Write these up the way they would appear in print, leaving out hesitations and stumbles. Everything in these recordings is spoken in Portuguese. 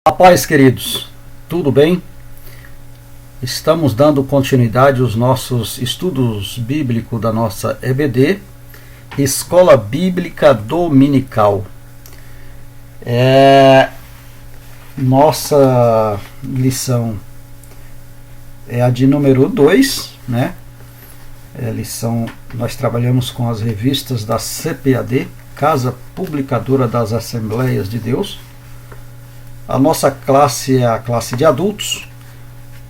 A paz, queridos, tudo bem? Estamos dando continuidade aos nossos estudos bíblicos da nossa EBD, Escola Bíblica Dominical. Nossa lição é a de número 2, né? Nós trabalhamos com as revistas da CPAD, Casa Publicadora das Assembleias de Deus. A nossa classe é a classe de adultos,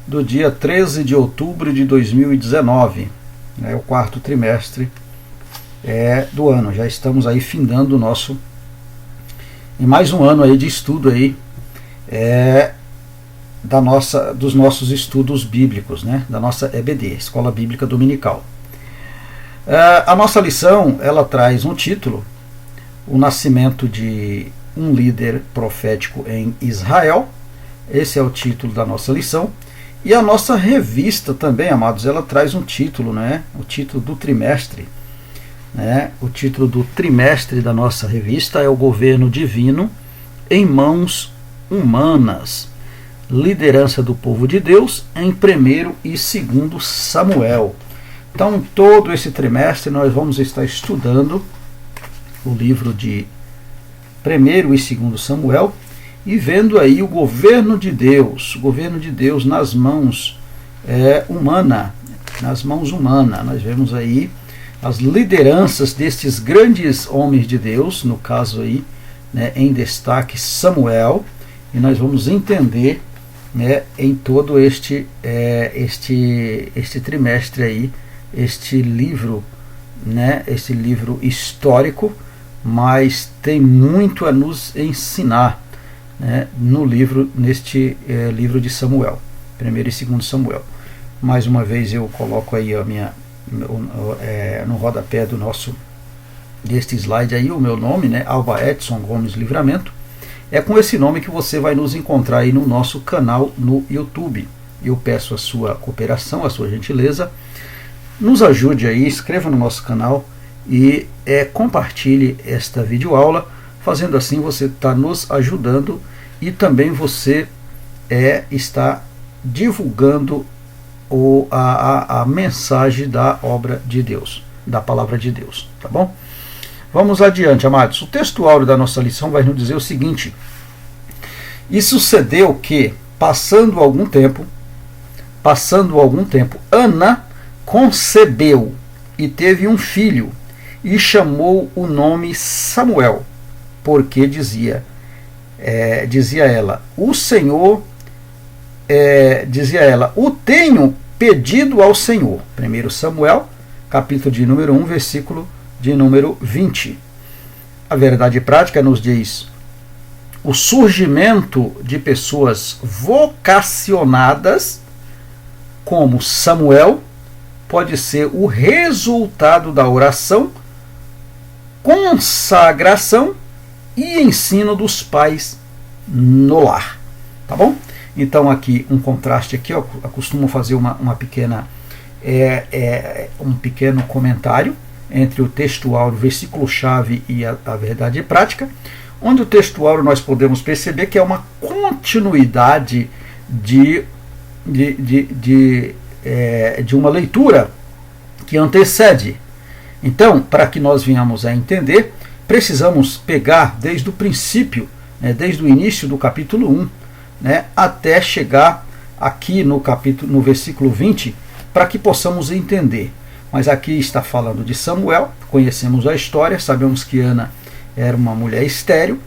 do dia 13 de outubro de 2019, né, o quarto trimestre do ano. Já estamos aí findando em mais um ano aí de estudo aí, dos nossos estudos bíblicos, né, da nossa EBD, Escola Bíblica Dominical. A nossa lição, ela traz um título: o nascimento de um líder profético em Israel. Esse é o título da nossa lição. E a nossa revista também, amados, ela traz um título, né? O título do trimestre, né? O título do trimestre da nossa revista é O Governo Divino em Mãos Humanas, liderança do povo de Deus em 1º e 2º Samuel. Então, todo esse trimestre nós vamos estar estudando o livro de 1º e 2º Samuel, e vendo aí o governo de Deus nas mãos humanas. Nós vemos aí as lideranças destes grandes homens de Deus, no caso aí, né, em destaque Samuel, e nós vamos entender, né, em todo este trimestre aí, este livro, né, este livro histórico, mas tem muito a nos ensinar, né, neste livro de Samuel, 1º e 2º Samuel. Mais uma vez eu coloco aí no rodapé deste slide aí o meu nome, né, Alba Edson Gomes Livramento. É com esse nome que você vai nos encontrar aí no nosso canal no YouTube. Eu peço a sua cooperação, a sua gentileza, nos ajude aí, inscreva no nosso canal e compartilhe esta videoaula. Fazendo assim, você está nos ajudando e também você está divulgando a mensagem da obra de Deus, da palavra de Deus, tá bom? Vamos adiante, amados. O texto áureo da nossa lição vai nos dizer o seguinte: e sucedeu que, passando algum tempo, Ana concebeu e teve um filho, e chamou o nome Samuel, porque dizia ela, o tenho pedido ao Senhor. 1 Samuel, capítulo de número 1, versículo de número 20. A verdade prática nos diz: o surgimento de pessoas vocacionadas como Samuel pode ser o resultado da oração, consagração e ensino dos pais no lar, tá bom? Então aqui um contraste aqui, eu costumo fazer um pequeno comentário entre o texto áureo, versículo-chave e a verdade prática, onde o texto áureo nós podemos perceber que é uma continuidade de uma leitura que antecede. Então, para que nós venhamos a entender, precisamos pegar desde o princípio, né, desde o início do capítulo 1, né, até chegar aqui no versículo 20, para que possamos entender. Mas aqui está falando de Samuel, conhecemos a história, sabemos que Ana era uma mulher estéril,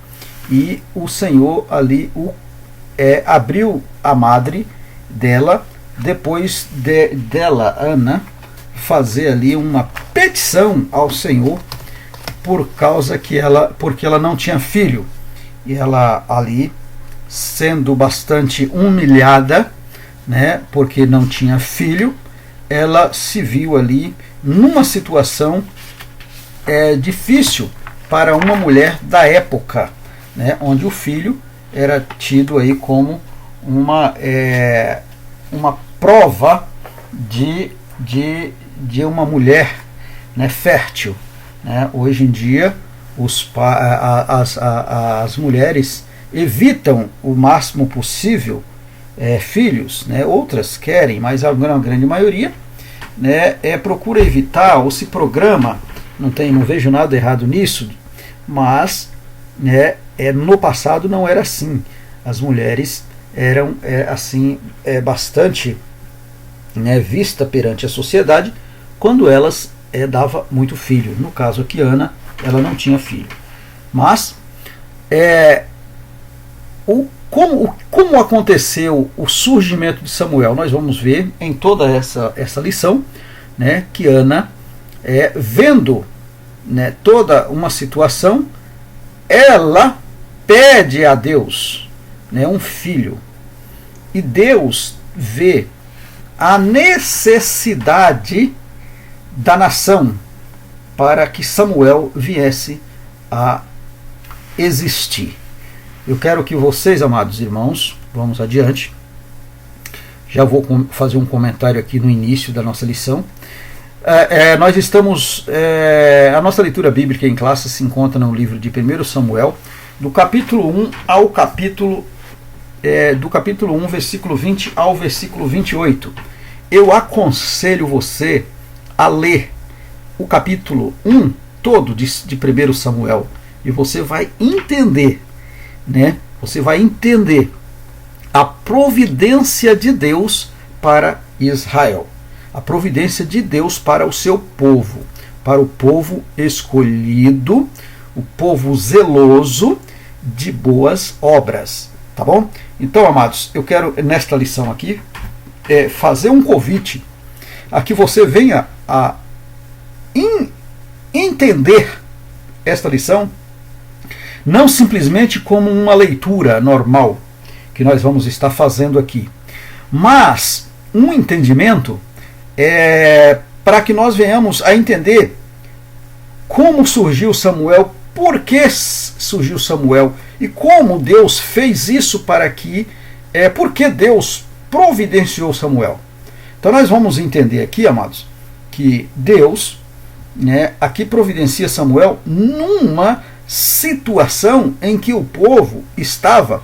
e o Senhor ali abriu a madre dela, depois dela, Ana, fazer ali uma petição ao Senhor porque ela não tinha filho, e ela ali, sendo bastante humilhada, né, porque não tinha filho, ela se viu ali numa situação difícil para uma mulher da época, né, onde o filho era tido aí como uma prova de uma mulher, né, fértil, né? Hoje em dia as mulheres evitam o máximo possível filhos, né? Outras querem, mas a grande maioria, né, procura evitar ou se programa. Não vejo nada errado nisso, mas, né, no passado não era assim. As mulheres eram assim bastante, né, vista perante a sociedade quando elas dava muito filho. No caso aqui, Ana, ela não tinha filho. Mas como aconteceu o surgimento de Samuel, nós vamos ver em toda essa lição, né, que Ana, vendo, né, toda uma situação, ela pede a Deus, né, um filho. E Deus vê a necessidade da nação para que Samuel viesse a existir. Eu quero que vocês, amados irmãos, vamos adiante. Já vou fazer um comentário aqui no início da nossa lição. Nós estamos. A nossa leitura bíblica em classe se encontra no livro de 1 Samuel, do capítulo 1 ao capítulo. Do capítulo 1, versículo 20 ao versículo 28. Eu aconselho você a ler o capítulo 1 todo de 1 Samuel. E você vai entender, né? Você vai entender a providência de Deus para Israel, a providência de Deus para o seu povo, para o povo escolhido, o povo zeloso de boas obras, tá bom? Então, amados, eu quero nesta lição aqui fazer um convite a que você venha a entender esta lição não simplesmente como uma leitura normal que nós vamos estar fazendo aqui, mas um entendimento para que nós venhamos a entender como surgiu Samuel, por que surgiu Samuel e como Deus fez isso para que, por que Deus providenciou Samuel. Então nós vamos entender aqui, amados, que Deus, né, aqui providencia Samuel numa situação em que o povo estava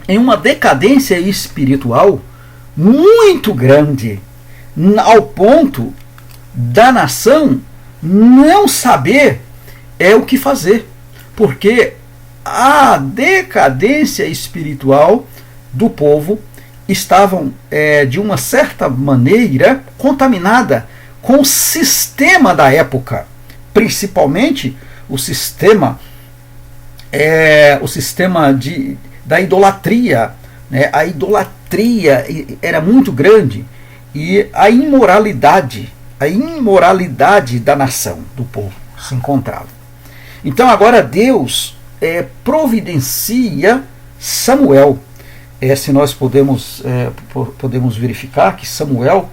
em uma decadência espiritual muito grande, ao ponto da nação não saber o que fazer, porque a decadência espiritual do povo estavam de uma certa maneira contaminada com o sistema da época, principalmente o sistema da idolatria, né? A idolatria era muito grande e a imoralidade da nação, do povo, se encontrava. Então agora Deus providencia Samuel. Se nós podemos verificar que Samuel,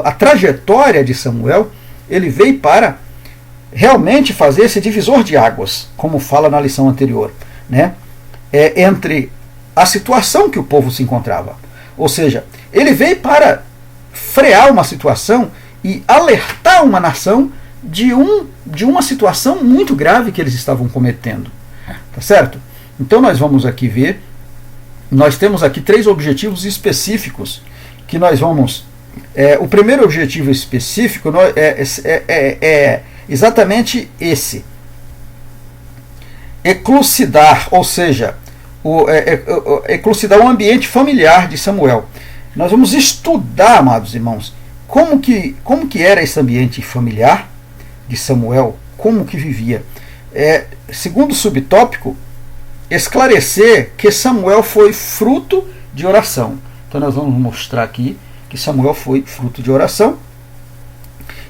a trajetória de Samuel, ele veio para realmente fazer esse divisor de águas, como fala na lição anterior, né? Entre a situação que o povo se encontrava. Ou seja, ele veio para frear uma situação e alertar uma nação de uma situação muito grave que eles estavam cometendo. Tá certo? Então nós vamos aqui ver, nós temos aqui 3 objetivos específicos que nós vamos... o primeiro objetivo específico é exatamente esse: eclucidar, ou seja, eclucidar o ambiente familiar de Samuel. Nós vamos estudar, amados irmãos, como que era esse ambiente familiar de Samuel, como que vivia. Segundo subtópico, esclarecer que Samuel foi fruto de oração. Então nós vamos mostrar aqui que Samuel foi fruto de oração.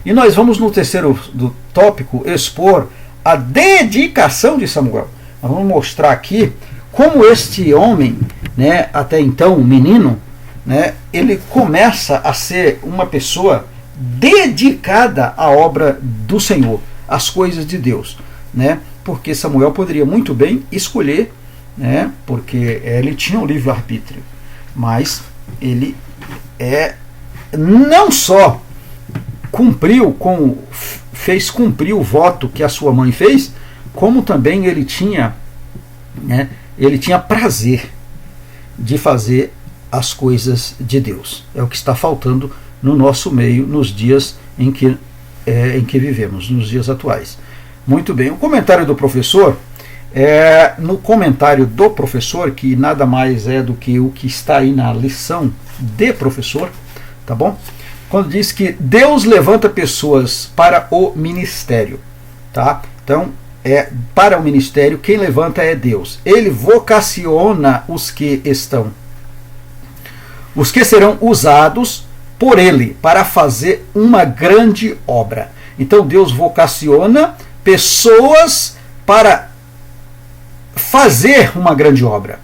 E nós vamos no terceiro tópico expor a dedicação de Samuel. Nós vamos mostrar aqui como este homem, né, até então um menino, né, ele começa a ser uma pessoa dedicada à obra do Senhor, às coisas de Deus, né? Porque Samuel poderia muito bem escolher, né, porque ele tinha o livre-arbítrio, mas ele não só fez cumprir o voto que a sua mãe fez, como também ele tinha né, ele tinha prazer de fazer as coisas de Deus. É o que está faltando no nosso meio nos dias em que vivemos, nos dias atuais. Muito bem, o comentário do professor, no comentário do professor, que nada mais é do que o que está aí na lição de professor, tá bom? Quando diz que Deus levanta pessoas para o ministério, tá? Então, para o ministério, quem levanta é Deus. Ele vocaciona os que serão usados por ele para fazer uma grande obra. Então Deus vocaciona pessoas para fazer uma grande obra,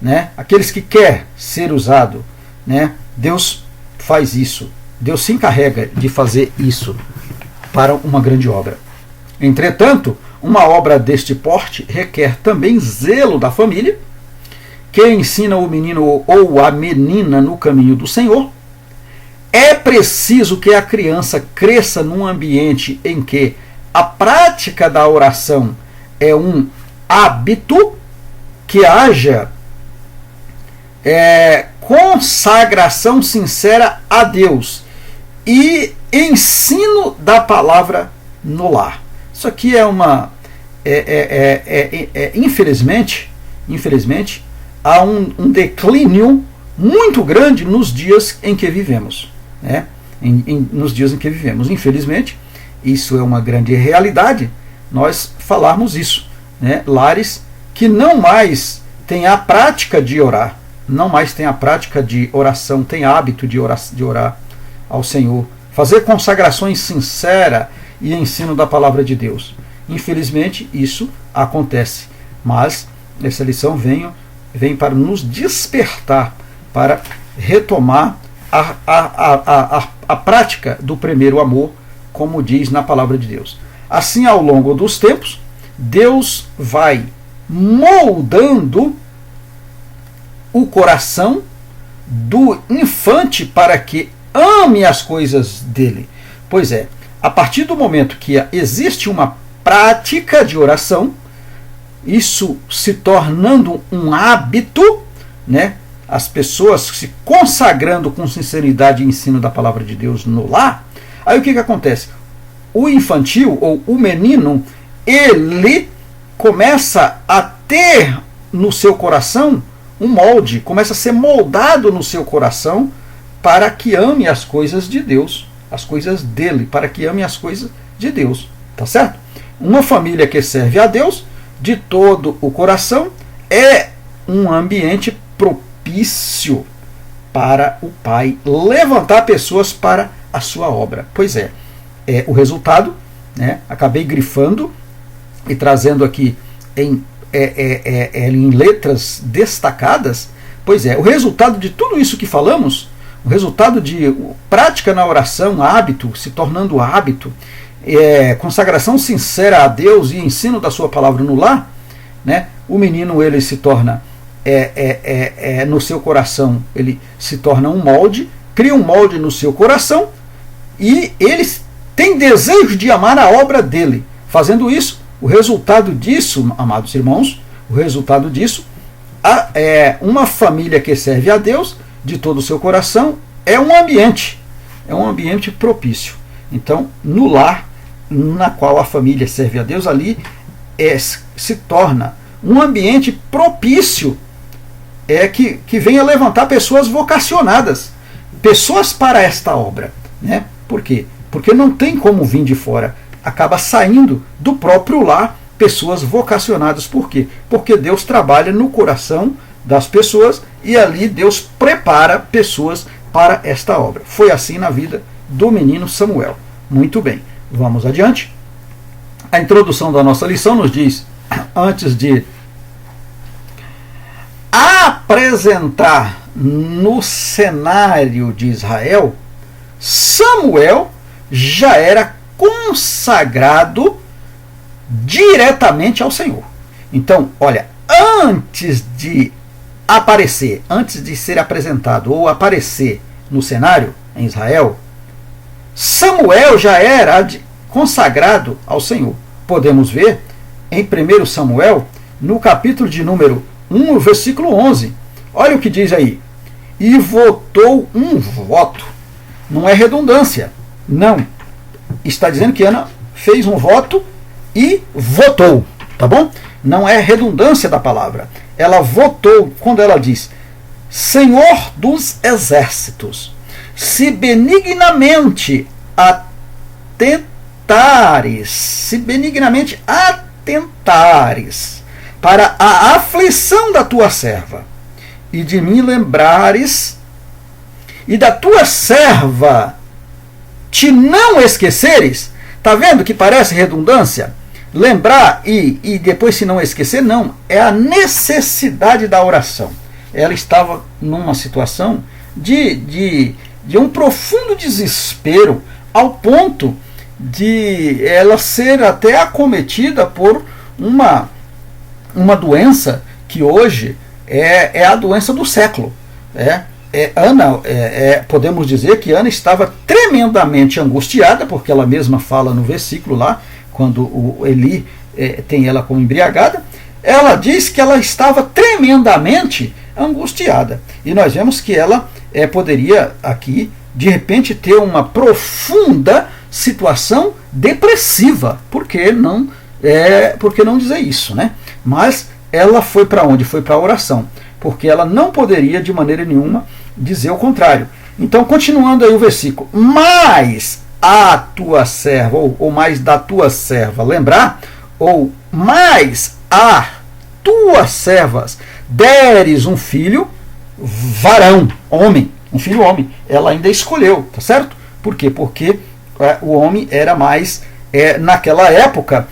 né? Aqueles que querem ser usado, né? Deus faz isso. Deus se encarrega de fazer isso para uma grande obra. Entretanto, uma obra deste porte requer também zelo da família, que ensina o menino ou a menina no caminho do Senhor. É preciso que a criança cresça num ambiente em que a prática da oração é um hábito, que haja consagração sincera a Deus e ensino da palavra no lar. Isso aqui infelizmente, há um declínio muito grande nos dias em que vivemos, né? Nos dias em que vivemos. Infelizmente, isso é uma grande realidade, nós falarmos isso, né? Lares que não mais têm a prática de orar, não mais têm a prática de oração, têm hábito de orar ao Senhor, fazer consagrações sinceras e ensino da palavra de Deus. Infelizmente, isso acontece, mas essa lição vem para nos despertar, para retomar a prática do primeiro amor, como diz na palavra de Deus. Assim, ao longo dos tempos, Deus vai moldando o coração do infante para que ame as coisas dele. Pois é, a partir do momento que existe uma prática de oração, isso se tornando um hábito, né? As pessoas se consagrando com sinceridade e ensino da palavra de Deus no lar, aí o que acontece? O infantil, ou o menino, ele começa a ter no seu coração um molde, começa a ser moldado no seu coração para que ame as coisas de Deus, as coisas dele, para que ame as coisas de Deus, tá certo? Uma família que serve a Deus de todo o coração é um ambiente propício para o Pai levantar pessoas para a sua obra. Pois é, o resultado, né, acabei grifando e trazendo aqui em letras destacadas. Pois é, o resultado de tudo isso que falamos, o resultado de prática na oração, hábito, se tornando hábito, consagração sincera a Deus e ensino da sua palavra no lar, né? O menino, ele se torna no seu coração, ele se torna um molde, cria um molde no seu coração e ele tem desejo de amar a obra dele. Fazendo isso, o resultado disso, amados irmãos, o resultado disso uma família que serve a Deus de todo o seu coração é um ambiente propício. Então, no lar na qual a família serve a Deus, ali se torna um ambiente propício que venha levantar pessoas vocacionadas, pessoas para esta obra, né? Por quê? Porque não tem como vir de fora, acaba saindo do próprio lar pessoas vocacionadas. Por quê? Porque Deus trabalha no coração das pessoas e ali Deus prepara pessoas para esta obra. Foi assim na vida do menino Samuel. Muito bem, vamos adiante. A introdução da nossa lição nos diz, antes de apresentar no cenário de Israel, Samuel já era consagrado diretamente ao Senhor. Então, olha, antes de ser apresentado ou aparecer no cenário em Israel, Samuel já era consagrado ao Senhor. Podemos ver em 1 Samuel no capítulo de número 1, versículo 11. Olha o que diz aí. E votou um voto. Não é redundância. Não. Está dizendo que Ana fez um voto e votou. Tá bom? Não é redundância da palavra. Ela votou quando ela diz: Senhor dos exércitos, se benignamente atentares para a aflição da tua serva, e de mim lembrares, e da tua serva te não esqueceres. Está vendo que parece redundância? Lembrar e depois se não esquecer, não. É a necessidade da oração. Ela estava numa situação de um profundo desespero, ao ponto de ela ser até acometida por uma doença que hoje é a doença do século. Ana, podemos dizer que Ana estava tremendamente angustiada, porque ela mesma fala no versículo lá, quando o Eli tem ela como embriagada, ela diz que ela estava tremendamente angustiada. E nós vemos que ela poderia aqui, de repente, ter uma profunda situação depressiva. Por que não dizer isso, né? Mas ela foi para onde? Foi para a oração, porque ela não poderia de maneira nenhuma dizer o contrário. Então, continuando aí o versículo: mas a tua serva, ou mais da tua serva, lembrar, ou mais a tuas servas deres um filho varão, homem, um filho homem. Ela ainda escolheu, tá certo? Por quê? Porque o homem era mais, naquela época,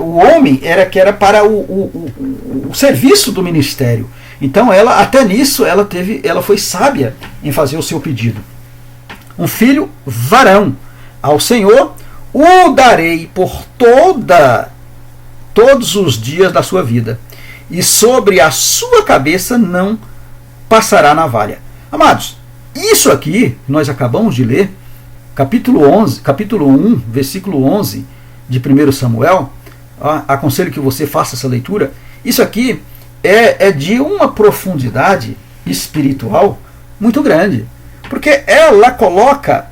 o homem era que era para o serviço do ministério. Então ela, até nisso, ela foi sábia em fazer o seu pedido. Um filho varão. Ao Senhor o darei por todos os dias da sua vida, e sobre a sua cabeça não passará navalha. Amados, isso aqui nós acabamos de ler, capítulo 1, versículo 11 de 1 Samuel. Aconselho que você faça essa leitura. Isso aqui é de uma profundidade espiritual muito grande, porque ela coloca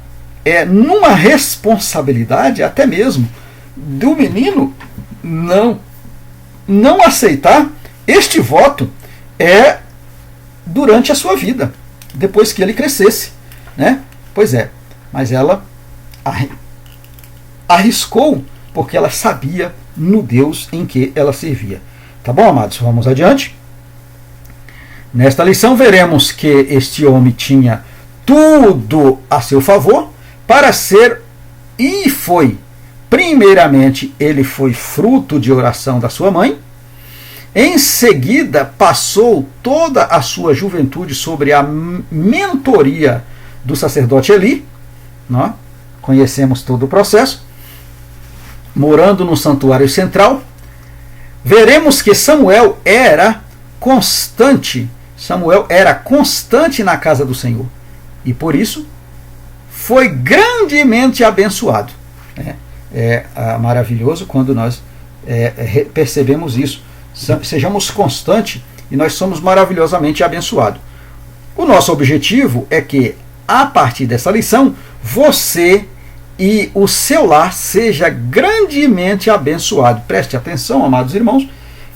numa responsabilidade até mesmo do menino não aceitar este voto durante a sua vida, depois que ele crescesse, né? Pois é, mas ela arriscou, porque ela sabia no Deus em que ela servia. Tá bom, amados? Vamos adiante. Nesta lição veremos que este homem tinha tudo a seu favor para ser, e foi. Primeiramente, ele foi fruto de oração da sua mãe. Em seguida, passou toda a sua juventude sobre a mentoria do sacerdote Eli. Nós conhecemos todo o processo. Morando no santuário central, veremos que Samuel era constante na casa do Senhor. E por isso, foi grandemente abençoado. É maravilhoso quando nós percebemos isso. Sejamos constantes e nós somos maravilhosamente abençoados. O nosso objetivo é que, a partir dessa lição, você e o seu lar seja grandemente abençoado. Preste atenção, amados irmãos,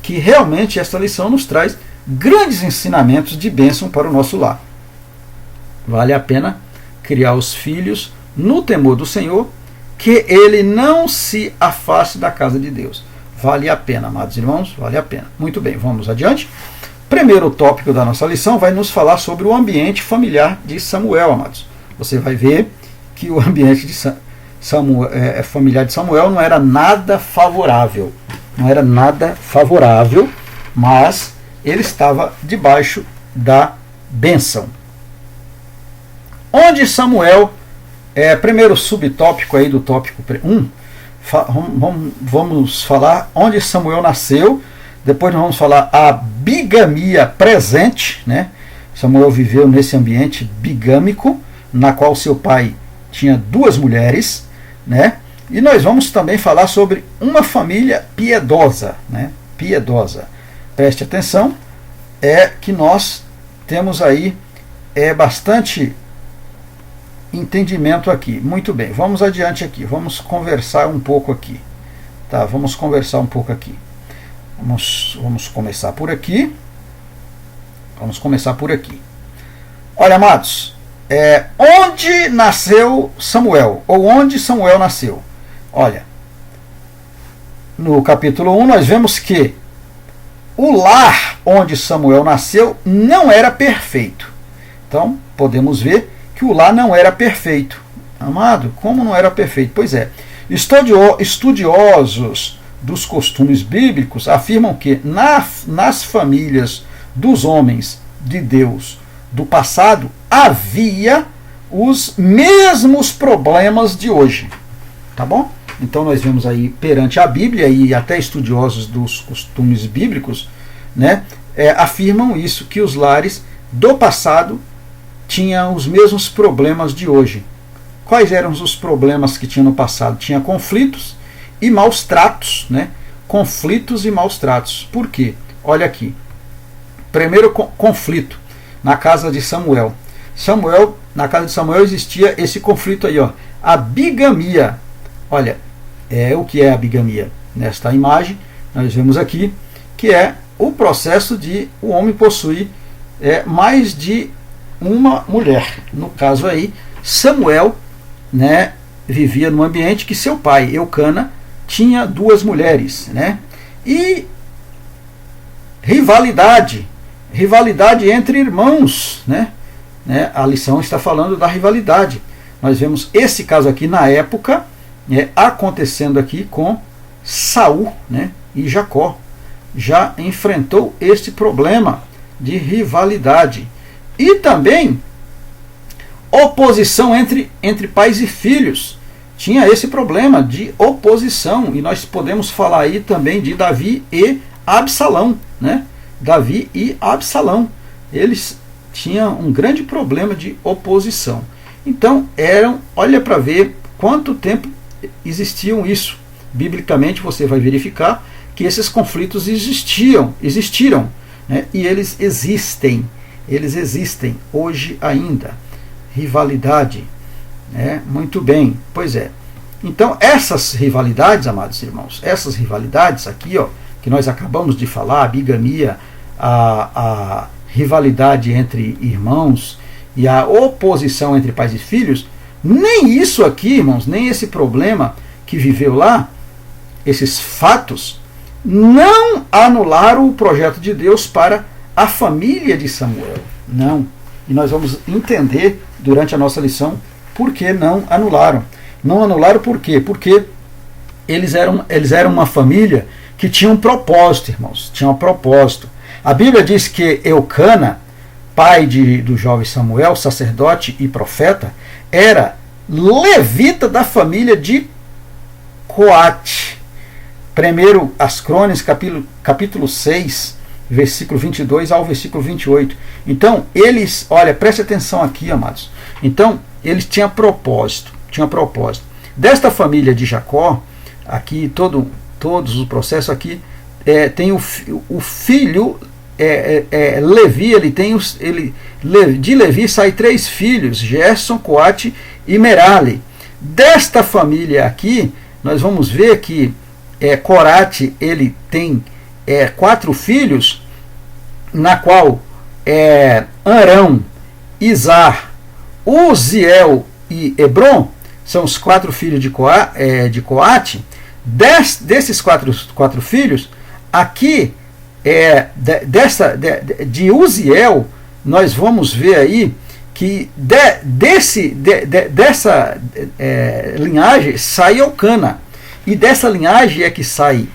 que realmente esta lição nos traz grandes ensinamentos de bênção para o nosso lar. Vale a pena criar os filhos no temor do Senhor, que ele não se afaste da casa de Deus. Vale a pena, amados irmãos, vale a pena. Muito bem, vamos adiante. Primeiro tópico da nossa lição vai nos falar sobre o ambiente familiar de Samuel, amados. Você vai ver que o ambiente familiar de Samuel não era nada favorável. Não era nada favorável, mas ele estava debaixo da bênção. Onde Samuel, primeiro subtópico aí do tópico 1, vamos falar onde Samuel nasceu. Depois nós vamos falar a bigamia presente, né? Samuel viveu nesse ambiente bigâmico, na qual seu pai tinha 2 mulheres, né? E nós vamos também falar sobre uma família piedosa, né? Piedosa. Preste atenção, que nós temos aí bastante entendimento aqui. Muito bem, vamos adiante aqui. Vamos conversar um pouco aqui. Tá, vamos conversar um pouco aqui. Vamos começar por aqui. Vamos começar por aqui. Olha, amados, onde nasceu Samuel? Ou onde Samuel nasceu? Olha, no capítulo 1 nós vemos que o lar onde Samuel nasceu não era perfeito. Então, podemos ver que o lar não era perfeito. Amado, como não era perfeito? Pois é, estudiosos dos costumes bíblicos afirmam que nas famílias dos homens de Deus do passado havia os mesmos problemas de hoje. Tá bom? Então nós vemos aí perante a Bíblia e até estudiosos dos costumes bíblicos, né, afirmam isso, que os lares do passado tinham os mesmos problemas de hoje. Quais eram os problemas que tinha no passado? Tinha conflitos e maus tratos, né? Conflitos e maus tratos. Por quê? Olha aqui. Primeiro conflito na casa de Samuel. Na casa de Samuel existia esse conflito aí, ó, a bigamia. Olha, o que é a bigamia? Nesta imagem, nós vemos aqui que é o processo de o homem possuir mais de uma mulher. No caso aí, Samuel, né, vivia num ambiente que seu pai, Eucana, tinha duas mulheres, né? E rivalidade entre irmãos, né? A lição está falando da rivalidade. Nós vemos esse caso aqui na época, acontecendo aqui com Saul, né, e Jacó. Já enfrentou esse problema de rivalidade. E também oposição entre pais e filhos. Tinha esse problema de oposição. E nós podemos falar aí também de Davi e Absalão, né? Davi e Absalão. Eles tinham um grande problema de oposição. Então, olha para ver quanto tempo existiam isso. Biblicamente você vai verificar que esses conflitos existiram, né? E eles existem hoje ainda. Rivalidade, né? Muito bem, pois é. Então essas rivalidades, amados irmãos, essas rivalidades aqui, ó, que nós acabamos de falar, a bigamia, a rivalidade entre irmãos e a oposição entre pais e filhos, nem isso aqui, irmãos, nem esse problema que viveu lá, esses fatos, não anularam o projeto de Deus para a família de Samuel. Não. E nós vamos entender durante a nossa lição por que não anularam. Não anularam por quê? Porque eles eram uma família que tinha um propósito, irmãos. Tinha um propósito. A Bíblia diz que Eucana, pai do jovem Samuel, sacerdote e profeta, era levita da família de Coate. Primeiro, as Crônicas, capítulo 6, versículo 22 ao versículo 28. Então, eles, olha, preste atenção aqui, amados. Então, eles tinham propósito. Desta família de Jacó, aqui, todos os processos aqui, tem o filho Levi, de Levi saem 3 filhos, Gerson, Coate e Merali. Desta família aqui, nós vamos ver que Corate, ele tem 4 filhos, na qual Arão, Izar, Uziel e Hebron são os 4 filhos de Coate. Desses quatro filhos, aqui de Uziel, nós vamos ver aí que dessa linhagem sai Eucana, e dessa linhagem é que sai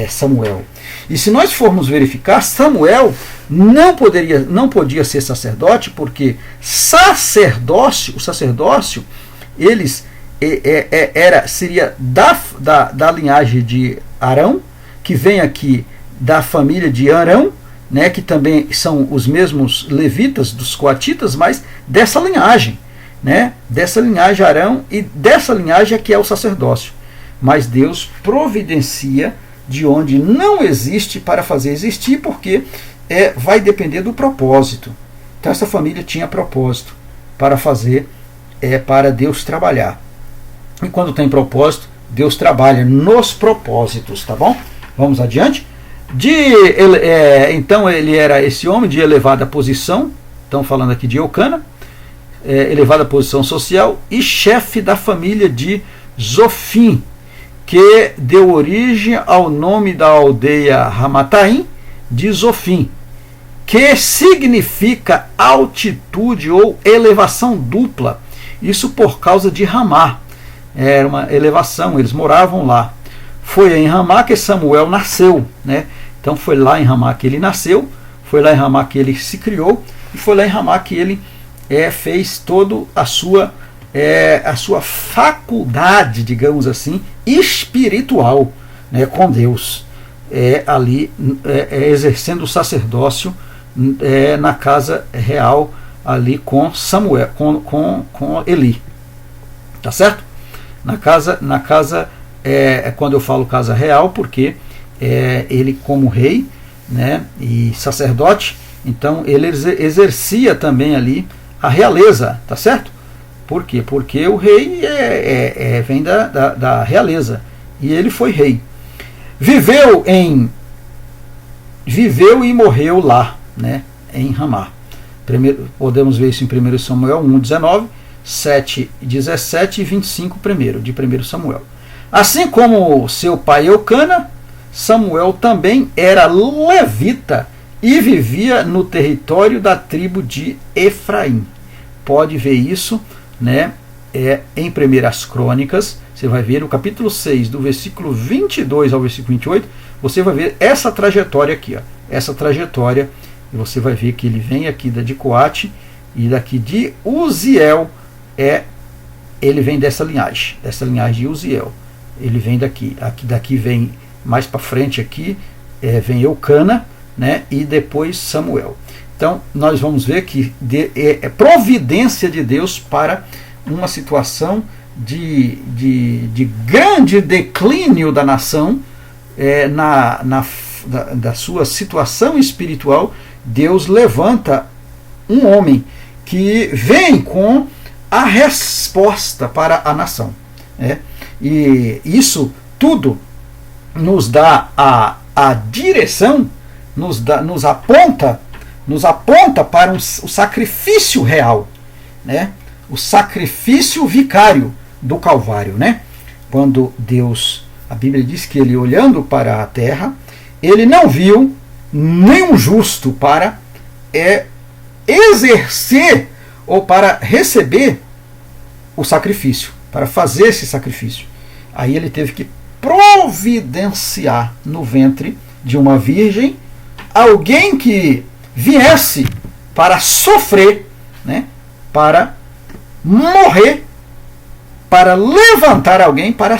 Samuel. E se nós formos verificar, Samuel não podia ser sacerdote, porque o sacerdócio seria da linhagem de Arão, que vem aqui da família de Arão, né, que também são os mesmos levitas dos coatitas, mas dessa linhagem. né, dessa linhagem Arão, e dessa linhagem é que é o sacerdócio. Mas Deus providencia de onde não existe para fazer existir, porque vai depender do propósito. Então essa família tinha propósito para fazer, para Deus trabalhar. E quando tem propósito, Deus trabalha nos propósitos, tá bom? Vamos adiante. Então ele era esse homem de elevada posição, estão falando aqui de Eucana, elevada posição social, e chefe da família de Zofim, que deu origem ao nome da aldeia Ramataim de Zofim, que significa altitude ou elevação dupla. Isso por causa de Ramá. Era uma elevação, eles moravam lá. Foi em Ramá que Samuel nasceu, né? Então foi lá em Ramá que ele nasceu, foi lá em Ramá que ele se criou, e foi lá em Ramá que ele fez toda a sua faculdade, digamos assim, espiritual, né, com Deus, ali exercendo o sacerdócio na casa real ali com Samuel, com Eli, tá certo? Na casa quando eu falo casa real, porque ele como rei, né, e sacerdote, então ele exercia também ali a realeza, tá certo? Por quê? Porque o rei vem da realeza, e ele foi rei. Viveu e morreu lá, né, em Ramá. Podemos ver isso em 1 Samuel 1:19, 7:17 e 25 de 1 Samuel. Assim como seu pai Eucana, Samuel também era levita e vivia no território da tribo de Efraim. Pode ver isso, né, em 1 Crônicas. Você vai ver no capítulo 6, do versículo 22 ao versículo 28, você vai ver essa trajetória aqui, ó, essa trajetória, e você vai ver que ele vem aqui de Coate, e daqui de Uziel, ele vem dessa linhagem de Uziel. Ele vem daqui vem mais para frente aqui, vem Eucana, né, e depois Samuel. Então nós vamos ver que é providência de Deus para uma situação de grande declínio da nação, da sua situação espiritual. Deus levanta um homem que vem com a resposta para a nação, e isso tudo nos dá a direção, nos aponta para o sacrifício real, né? O sacrifício vicário do Calvário, né? Quando Deus, a Bíblia diz que ele, olhando para a terra, ele não viu nenhum justo para exercer ou para receber o sacrifício, para fazer esse sacrifício. Aí ele teve que providenciar no ventre de uma virgem alguém que viesse para sofrer, né, para morrer, para levantar alguém para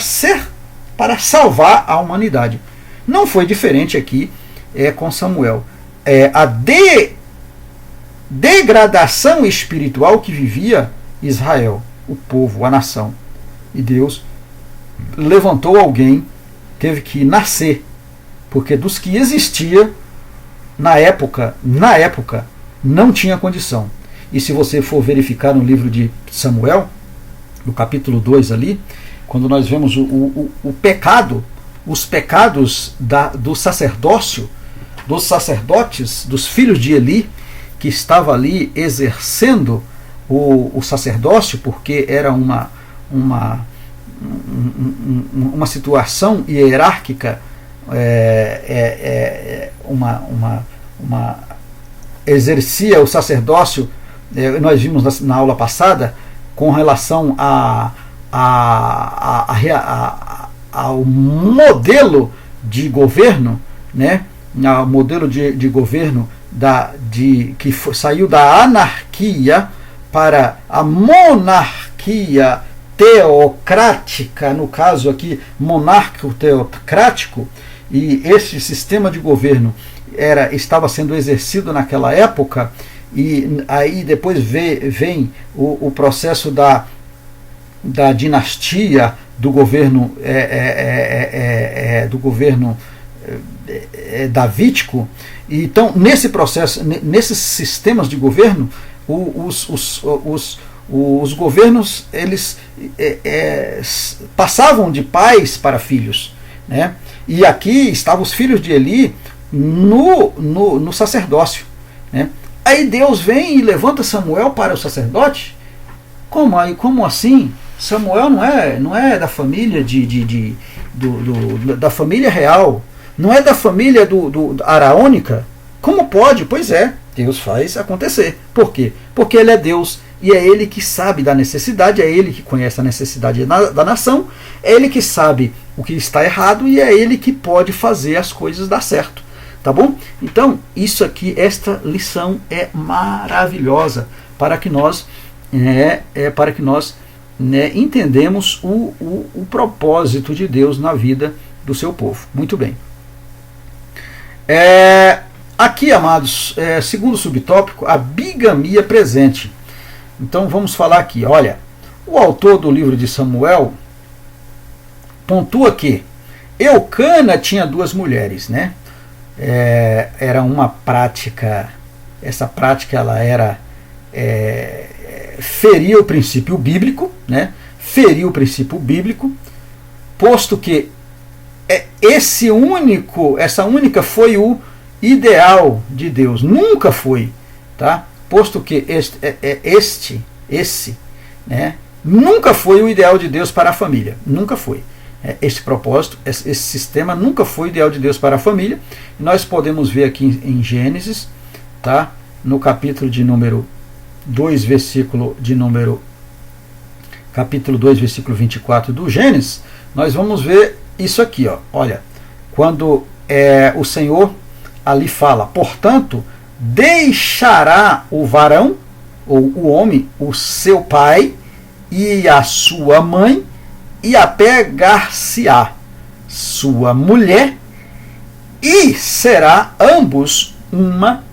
salvar a humanidade. Não foi diferente aqui com Samuel. A degradação espiritual que vivia Israel, o povo, a nação. E Deus levantou alguém, teve que nascer, porque dos que existia na época não tinha condição. E se você for verificar no livro de Samuel, no capítulo 2 ali, quando nós vemos o pecado, os pecados do sacerdócio, dos sacerdotes, dos filhos de Eli, que estava ali exercendo o sacerdócio, porque era uma situação hierárquica, exercia o sacerdócio. Nós vimos na aula passada com relação ao modelo de governo, né? Ao modelo de governo que saiu da anarquia para a monarquia teocrática, no caso aqui monárquico teocrático, e esse sistema de governo estava sendo exercido naquela época, e aí depois vem o processo da dinastia do governo davídico. Então, nesse processo, nesses sistemas de governo, os governos eles passavam de pais para filhos, né? E aqui estavam os filhos de Eli no sacerdócio, né? Aí Deus vem e levanta Samuel para o sacerdote. Como assim? Samuel não é da família da família real, não é da família araônica. Como pode? Pois é, Deus faz acontecer. Por quê? Porque Ele é Deus e é Ele que sabe da necessidade, é Ele que conhece a necessidade da nação, é Ele que sabe o que está errado e é Ele que pode fazer as coisas dar certo. Tá bom? Então, isso aqui, esta lição é maravilhosa para que nós entendemos o propósito de Deus na vida do seu povo. Muito bem. Aqui, amados, segundo subtópico, a bigamia presente. Então vamos falar aqui. Olha, o autor do livro de Samuel pontua que Eucana tinha 2 mulheres, né? Era uma prática, essa prática ela era feria o princípio bíblico, né? Feria o princípio bíblico, posto que essa única foi o ideal de Deus, nunca foi, tá? Posto que esse, né? Nunca foi o ideal de Deus para a família, nunca foi. Esse propósito, esse sistema nunca foi o ideal de Deus para a família. Nós podemos ver aqui em Gênesis, tá? No capítulo de número 2, capítulo 2, versículo 24 do Gênesis, nós vamos ver isso aqui, ó. Olha, quando o Senhor ali fala, portanto, deixará o varão, ou o homem, o seu pai e a sua mãe, e apegar-se-á sua mulher, e será ambos uma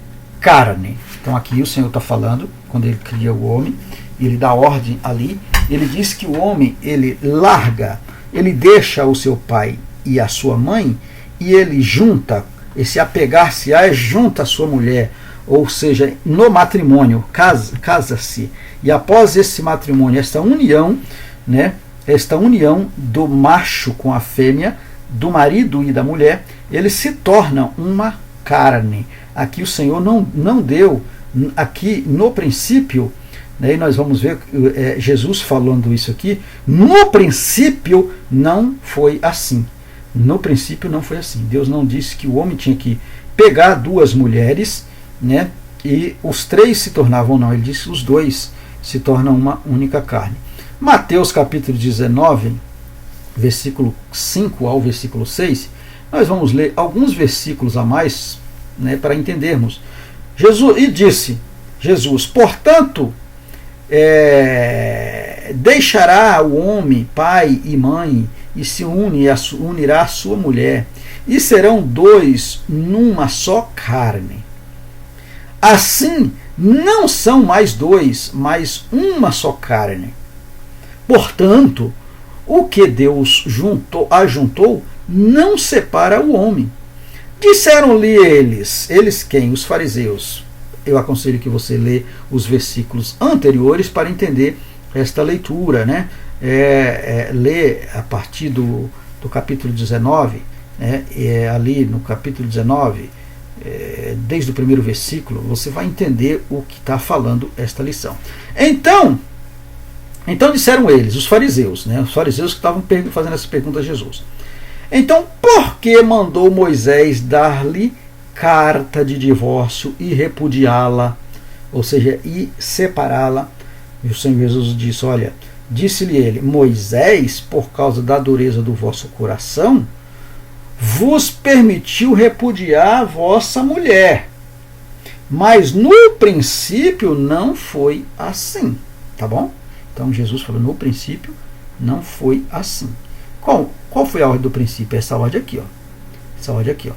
carne. Então aqui o Senhor está falando, quando Ele cria o homem, Ele dá ordem ali, Ele diz que o homem, ele larga, ele deixa o seu pai e a sua mãe, e ele junta, esse apegar-se-á junta a sua mulher, ou seja, no matrimônio, casa-se, e após esse matrimônio, esta união, né, esta união do macho com a fêmea, do marido e da mulher, eles se tornam uma carne. Aqui o Senhor não deu, aqui no princípio, né, e nós vamos ver Jesus falando isso aqui, no princípio não foi assim. No princípio não foi assim. Deus não disse que o homem tinha que pegar 2 mulheres, né, e os 3 se tornavam, não. Ele disse que os 2 se tornam uma única carne. Mateus capítulo 19, versículo 5 ao versículo 6, nós vamos ler alguns versículos a mais, né, para entendermos. E disse Jesus, portanto, deixará o homem pai e mãe, e se unirá a sua mulher, e serão 2 numa só carne. Assim, não são mais 2, mas uma só carne. Portanto, o que Deus ajuntou, não separa o homem. Disseram-lhe eles quem? Os fariseus. Eu aconselho que você lê os versículos anteriores para entender esta leitura, né? Lê a partir do capítulo 19, né? Ali no capítulo 19, desde o primeiro versículo, você vai entender o que está falando esta lição. Então disseram eles, os fariseus, né? Os fariseus que estavam fazendo essa pergunta a Jesus. Então, por que mandou Moisés dar-lhe carta de divórcio e repudiá-la, ou seja, e separá-la? E o Senhor Jesus disse, olha, disse-lhe ele, Moisés, por causa da dureza do vosso coração, vos permitiu repudiar a vossa mulher, mas no princípio não foi assim, tá bom? Então Jesus falou, no princípio não foi assim. Qual foi a ordem do princípio? Essa ordem aqui, ó. Essa ordem aqui, ó.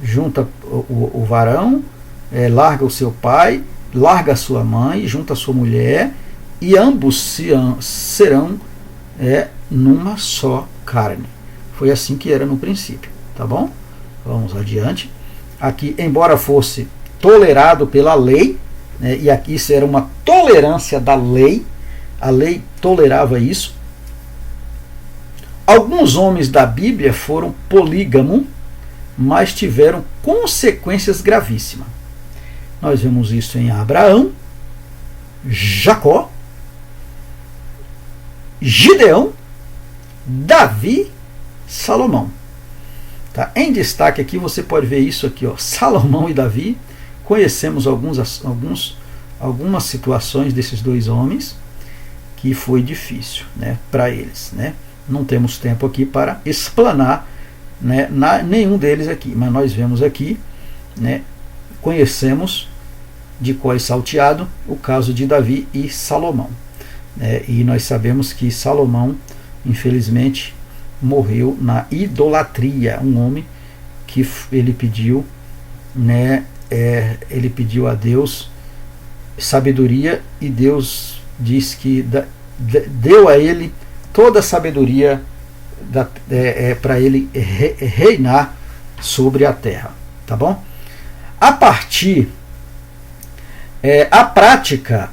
Junta o varão, larga o seu pai larga a sua mãe, junta a sua mulher, e ambos serão numa só carne. Foi assim que era no princípio, tá bom? Vamos adiante. Aqui, embora fosse tolerado pela lei, né, e aqui isso era uma tolerância da lei, a lei tolerava isso. Alguns homens da Bíblia foram polígamos, mas tiveram consequências gravíssimas. Nós vemos isso em Abraão, Jacó, Gideão, Davi, Salomão. Tá? Em destaque aqui você pode ver isso aqui, ó, Salomão e Davi. Conhecemos algumas situações desses dois homens que foi difícil, né, para eles, né? Não temos tempo aqui para explanar, né, nenhum deles aqui, mas nós vemos aqui, né, conhecemos de cor e salteado o caso de Davi e Salomão, né, e nós sabemos que Salomão, infelizmente, morreu na idolatria. Um homem que ele pediu, né, ele pediu a Deus sabedoria, e Deus diz que deu a ele toda a sabedoria para ele reinar sobre a terra, tá bom? A prática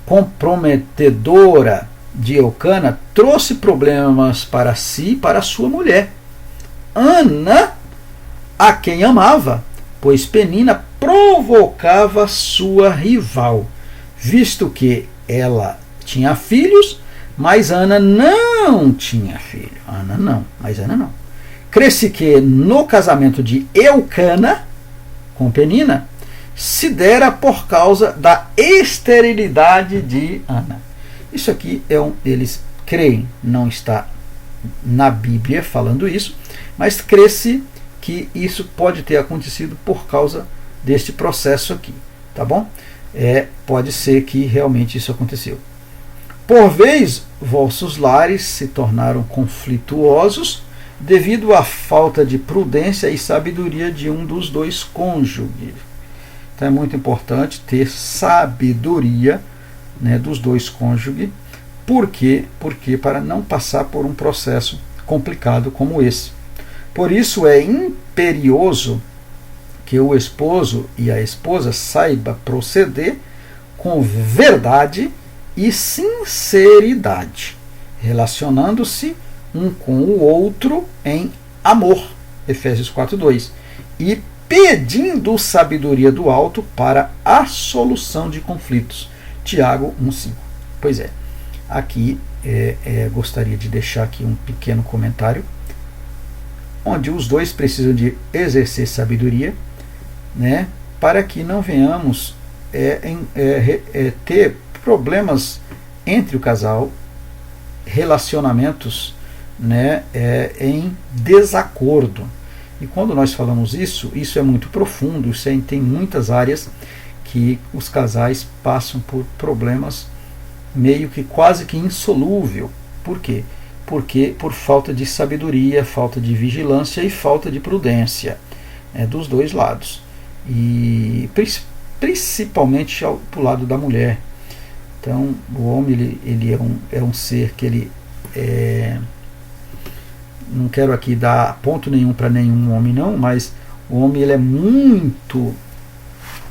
comprometedora de Eucana trouxe problemas para si e para sua mulher, Ana, a quem amava, pois Penina provocava sua rival, visto que ela tinha filhos, mas Ana não tinha filho. Ana não. Cresce que no casamento de Eucana com Penina se dera por causa da esterilidade de Ana. Isso aqui eles creem, não está na Bíblia falando isso, mas cresce que isso pode ter acontecido por causa deste processo aqui, tá bom? Pode ser que realmente isso aconteceu. Por vez, vossos lares se tornaram conflituosos devido à falta de prudência e sabedoria de um dos dois cônjuges. Então é muito importante ter sabedoria, né, dos dois cônjuges. Por quê? Porque para não passar por um processo complicado como esse. Por isso é imperioso que o esposo e a esposa saiba proceder com verdade e sinceridade, relacionando-se um com o outro em amor, Efésios 4:2, e pedindo sabedoria do alto para a solução de conflitos, Tiago 1:5. Pois é, aqui gostaria de deixar aqui um pequeno comentário, onde os dois precisam de exercer sabedoria, né, para que não venhamos ter problemas entre o casal, relacionamentos, né, em desacordo. E quando nós falamos isso é muito profundo, tem muitas áreas que os casais passam por problemas meio que quase que insolúvel. Por quê? Porque por falta de sabedoria, falta de vigilância e falta de prudência, dos dois lados. E principalmente para o lado da mulher. Então, o homem ele é um ser que ele não quero aqui dar ponto nenhum para nenhum homem não, mas o homem ele é muito,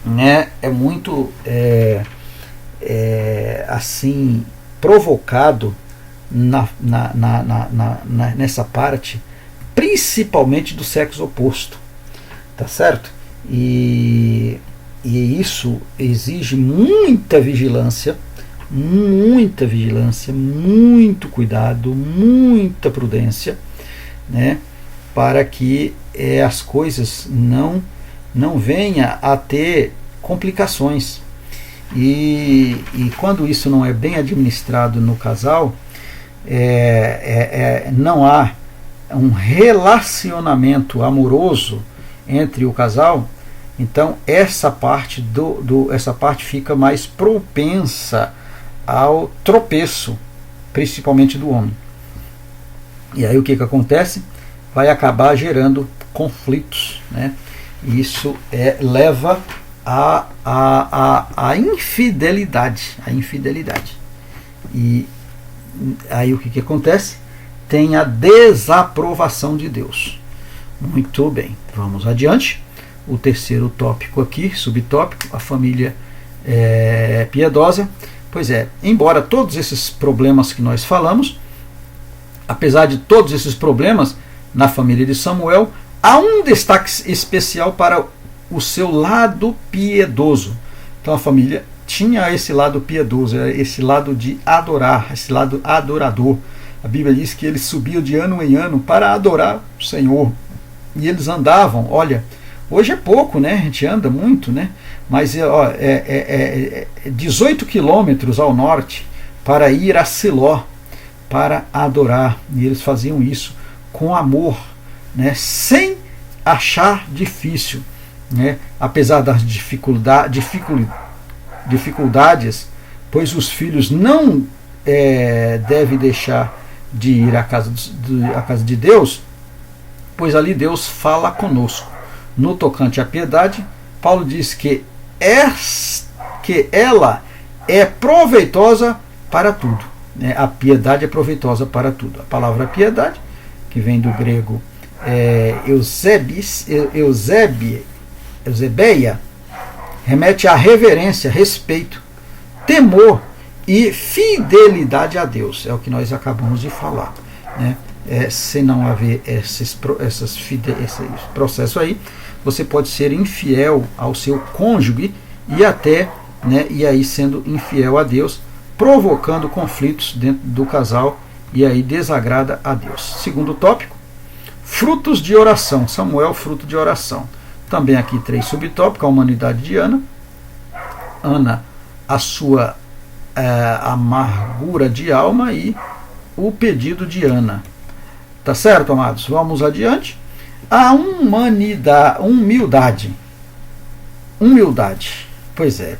né, assim provocado nessa parte, principalmente do sexo oposto, tá certo? E isso exige muita vigilância, muito cuidado, muita prudência, né, para que as coisas não venham a ter complicações. E quando isso não é bem administrado no casal, não há um relacionamento amoroso entre o casal, então essa parte essa parte fica mais propensa ao tropeço, principalmente do homem. E aí o que acontece? Vai acabar gerando conflitos, né? E isso leva a infidelidade. A infidelidade. E aí o que acontece? Tem a desaprovação de Deus. Muito bem, vamos adiante. O terceiro tópico aqui, subtópico, a família piedosa. Pois é, embora todos esses problemas que nós falamos, apesar de todos esses problemas na família de Samuel, há um destaque especial para o seu lado piedoso. Então a família tinha esse lado piedoso, esse lado de adorar, esse lado adorador. A Bíblia diz que eles subiam de ano em ano para adorar o Senhor. E eles andavam, olha, hoje é pouco, né? A gente anda muito, né? Mas 18 quilômetros ao norte para ir a Siló para adorar. E eles faziam isso com amor, né? Sem achar difícil, né? Apesar das dificuldades, pois os filhos não devem deixar de ir à casa de Deus, pois ali Deus fala conosco. No tocante à piedade, Paulo diz que ela é proveitosa para tudo. Né? A piedade é proveitosa para tudo. A palavra piedade, que vem do grego eusebeia, remete a reverência, respeito, temor e fidelidade a Deus. É o que nós acabamos de falar. Né? Se não haver esse processo aí, você pode ser infiel ao seu cônjuge e até, né, e aí sendo infiel a Deus, provocando conflitos dentro do casal e aí desagrada a Deus. Segundo tópico, frutos de oração. Samuel, fruto de oração. Também aqui 3 subtópicos, a humanidade de Ana. Ana, a sua amargura de alma e o pedido de Ana. Tá certo, amados? Vamos adiante. A humildade. Pois é.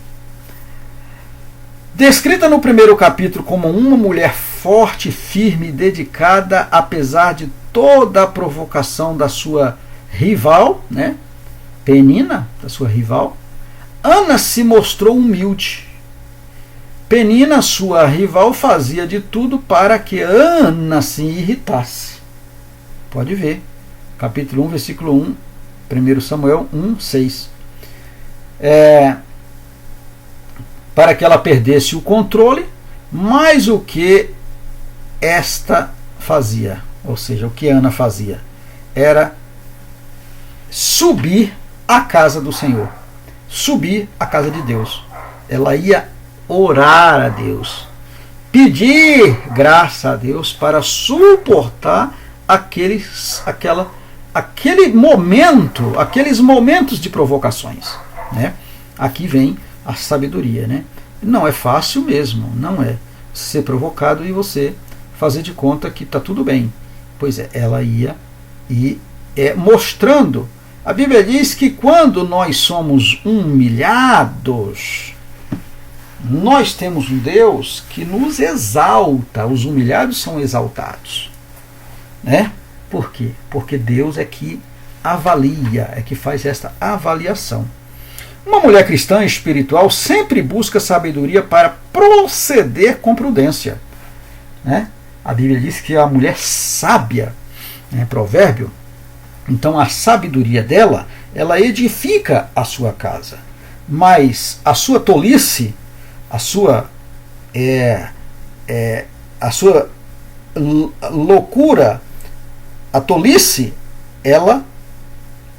Descrita no primeiro capítulo como uma mulher forte, firme e dedicada, apesar de toda a provocação da sua rival, né? Penina, da sua rival, Ana se mostrou humilde. Penina, sua rival, fazia de tudo para que Ana se irritasse. Pode ver. Capítulo 1, versículo 1, 1 Samuel 1, 6. Para que ela perdesse o controle, mas o que esta fazia, ou seja, o que Ana fazia, era subir à casa do Senhor, subir à casa de Deus. Ela ia orar a Deus, pedir graça a Deus para suportar aqueles momentos de provocações, né? Aqui vem a sabedoria, né? Não é fácil mesmo, não é ser provocado e você fazer de conta que está tudo bem. Pois é, ela ia e mostrando. A Bíblia diz que quando nós somos humilhados, nós temos um Deus que nos exalta. Os humilhados são exaltados, né? Por quê? Porque Deus é que avalia, é que faz esta avaliação. Uma mulher cristã espiritual sempre busca sabedoria para proceder com prudência, né? A Bíblia diz que a mulher sábia, né, provérbio, então a sabedoria dela, ela edifica a sua casa, mas a sua tolice, a sua loucura, a tolice, ela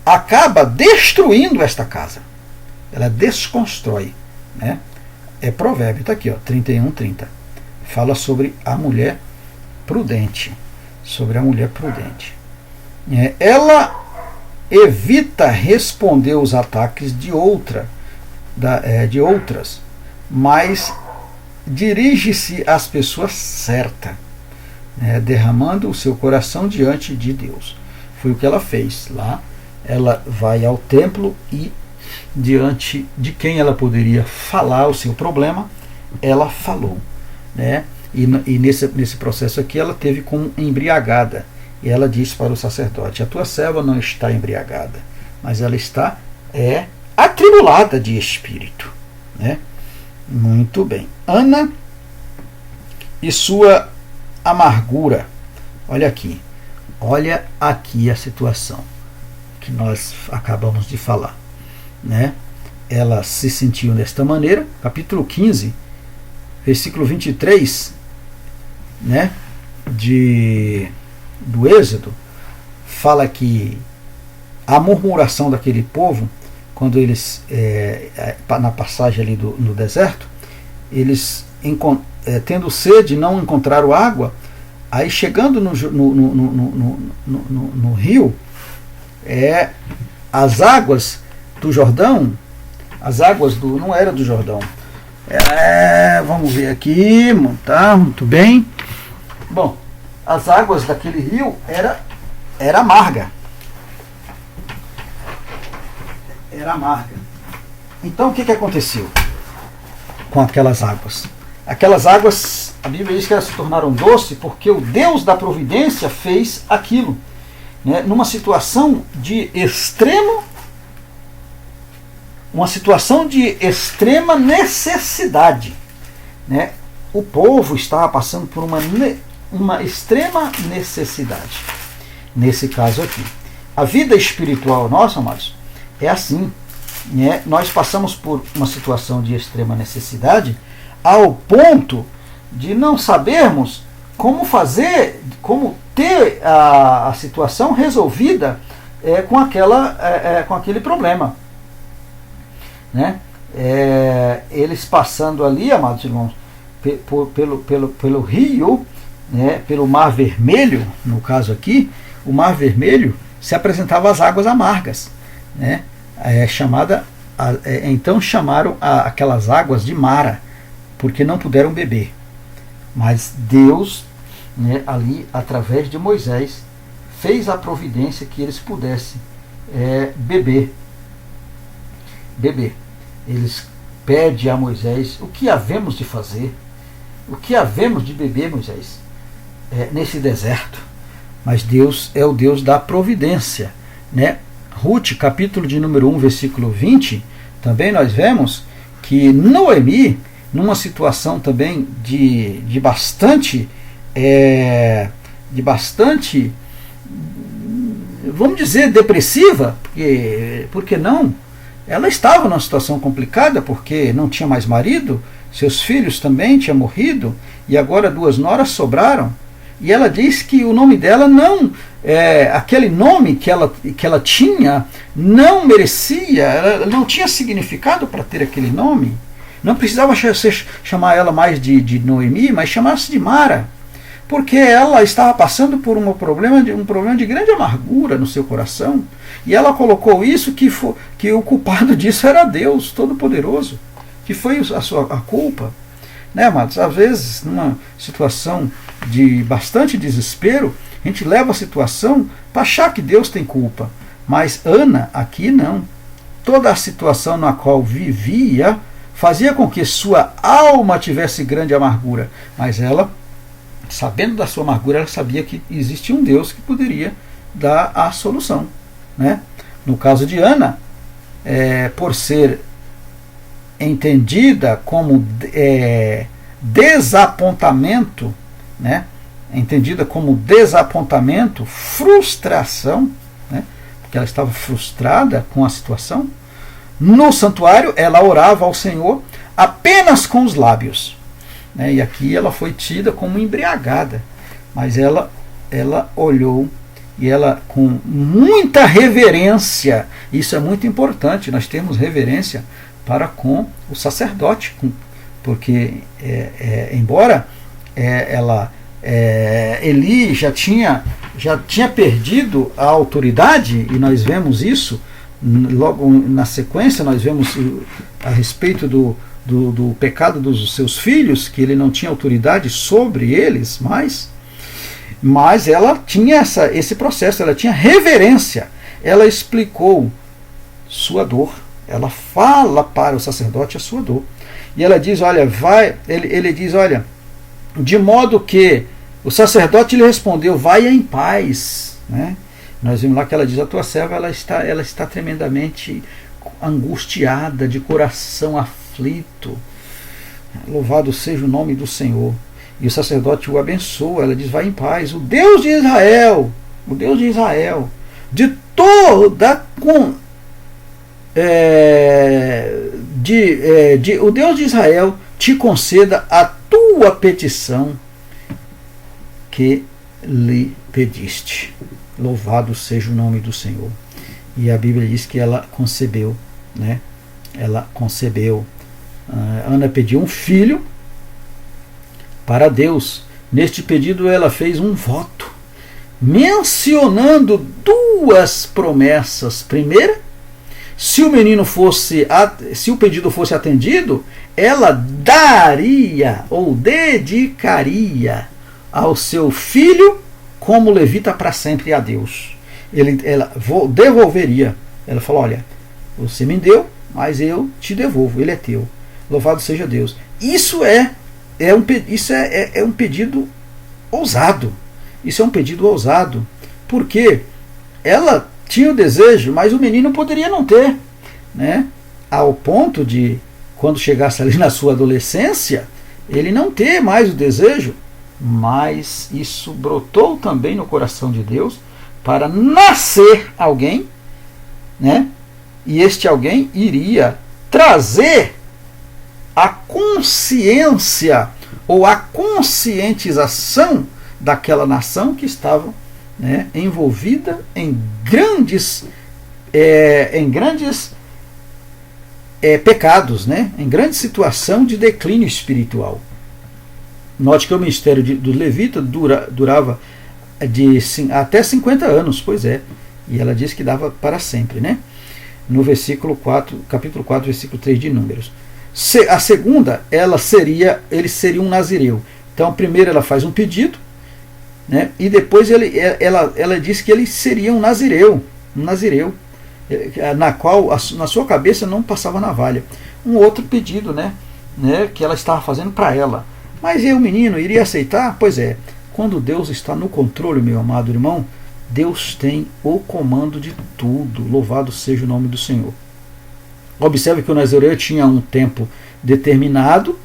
acaba destruindo esta casa. Ela desconstrói, né? É provérbio, está aqui, ó, 31:30. Fala sobre a mulher prudente. Sobre a mulher prudente. Ela evita responder os ataques de outras, mas dirige-se às pessoas certas, né, derramando o seu coração diante de Deus. Foi o que ela fez lá. Ela vai ao templo e diante de quem ela poderia falar o seu problema, ela falou, né? E nesse processo aqui ela teve como embriagada, e ela disse para o sacerdote: a tua serva não está embriagada, mas ela está atribulada de espírito, né? Muito bem. Ana e sua amargura. Olha aqui a situação que nós acabamos de falar, né? Ela se sentiu desta maneira, capítulo 15, versículo 23, né, do Êxodo, fala que a murmuração daquele povo, quando eles, na passagem ali no deserto, eles tendo sede, não encontraram água, aí chegando no rio, as águas do Jordão, não era do Jordão, vamos ver aqui, tá, muito bem. Bom, as águas daquele rio era amarga. Era amarga. Então o que aconteceu com aquelas águas? Aquelas águas, a Bíblia diz que elas se tornaram doces porque o Deus da providência fez aquilo, né, numa situação de extrema necessidade, né? O povo estava passando por uma extrema necessidade. Nesse caso aqui, a vida espiritual nossa, amados, é assim, né? Nós passamos por uma situação de extrema necessidade ao ponto de não sabermos como ter a situação resolvida com aquele problema, né? Eles passando ali, amados irmãos, pelo rio, né, pelo Mar Vermelho, no caso aqui, o Mar Vermelho se apresentava as águas amargas, né? Então chamaram aquelas águas de Mara, porque não puderam beber. Mas Deus, né, ali através de Moisés, fez a providência que eles pudessem beber. Eles pedem a Moisés: o que havemos de fazer? O que havemos de beber, Moisés, nesse deserto? Mas Deus é o Deus da providência, né? Ruth, capítulo de número 1, versículo 20, também nós vemos que Noemi, numa situação também de bastante, vamos dizer, depressiva, porque não? Ela estava numa situação complicada, porque não tinha mais marido, seus filhos também tinham morrido, e agora 2 noras sobraram. E ela diz que o nome dela aquele nome que ela tinha, não merecia, ela não tinha significado para ter aquele nome. Não precisava chamar ela mais de Noemi, mas chamasse de Mara, porque ela estava passando por um problema de grande amargura no seu coração. E ela colocou isso que o culpado disso era Deus Todo-Poderoso, que foi a culpa. Né, amados? Às vezes, numa situação de bastante desespero, a gente leva a situação para achar que Deus tem culpa. Mas Ana, aqui não. Toda a situação na qual vivia fazia com que sua alma tivesse grande amargura. Mas ela, sabendo da sua amargura, ela sabia que existia um Deus que poderia dar a solução. Né? No caso de Ana, por ser entendida como desapontamento, né? Entendida como desapontamento, frustração, né? Porque ela estava frustrada com a situação. No santuário, ela orava ao Senhor apenas com os lábios, né? E aqui ela foi tida como embriagada, mas ela olhou e ela, com muita reverência, isso é muito importante, nós temos reverência para com o sacerdote, porque embora Eli já tinha perdido a autoridade, e nós vemos isso logo na sequência, nós vemos a respeito do pecado dos seus filhos, que ele não tinha autoridade sobre eles mais, mas ela tinha esse processo, ela tinha reverência, ela explicou sua dor, ela fala para o sacerdote a sua dor, e ela diz, olha, ele diz, olha, de modo que o sacerdote lhe respondeu, vai em paz, né? Nós vimos lá que ela diz, a tua serva ela está tremendamente angustiada, de coração aflito. Louvado seja o nome do Senhor. E o sacerdote o abençoa. Ela diz: vai em paz. O Deus de Israel, de toda o Deus de Israel te conceda a tua petição que lhe pediste. Louvado seja o nome do Senhor. E a Bíblia diz que ela concebeu, né? Ela concebeu. Ana pediu um filho para Deus. Neste pedido ela fez um voto, mencionando duas promessas. Primeira, se o pedido fosse atendido, ela daria ou dedicaria ao seu filho como levita para sempre a Deus. Ela devolveria. Ela falou: olha, você me deu, mas eu te devolvo, ele é teu. Louvado seja Deus. Isso é um pedido ousado. Isso é um pedido ousado. Porque ela tinha o desejo, mas o menino poderia não ter, né? Ao ponto de, quando chegasse ali na sua adolescência, ele não ter mais o desejo. Mas isso brotou também no coração de Deus para nascer alguém, né? E este alguém iria trazer a consciência ou a conscientização daquela nação que estava, né, envolvida em grandes pecados, né, em grande situação de declínio espiritual. Note que o ministério do levita durava até 50 anos, pois é, e ela diz que dava para sempre, né? No capítulo 4, versículo 3 de Números. A segunda, ele seria um nazireu. Então, primeiro ela faz um pedido, né, e depois ela diz que ele seria um nazireu, na sua cabeça não passava navalha. Um outro pedido, né, que ela estava fazendo para ela. Mas o menino iria aceitar? Pois é, quando Deus está no controle, meu amado irmão, Deus tem o comando de tudo. Louvado seja o nome do Senhor. Observe que o nazireu tinha um tempo determinado.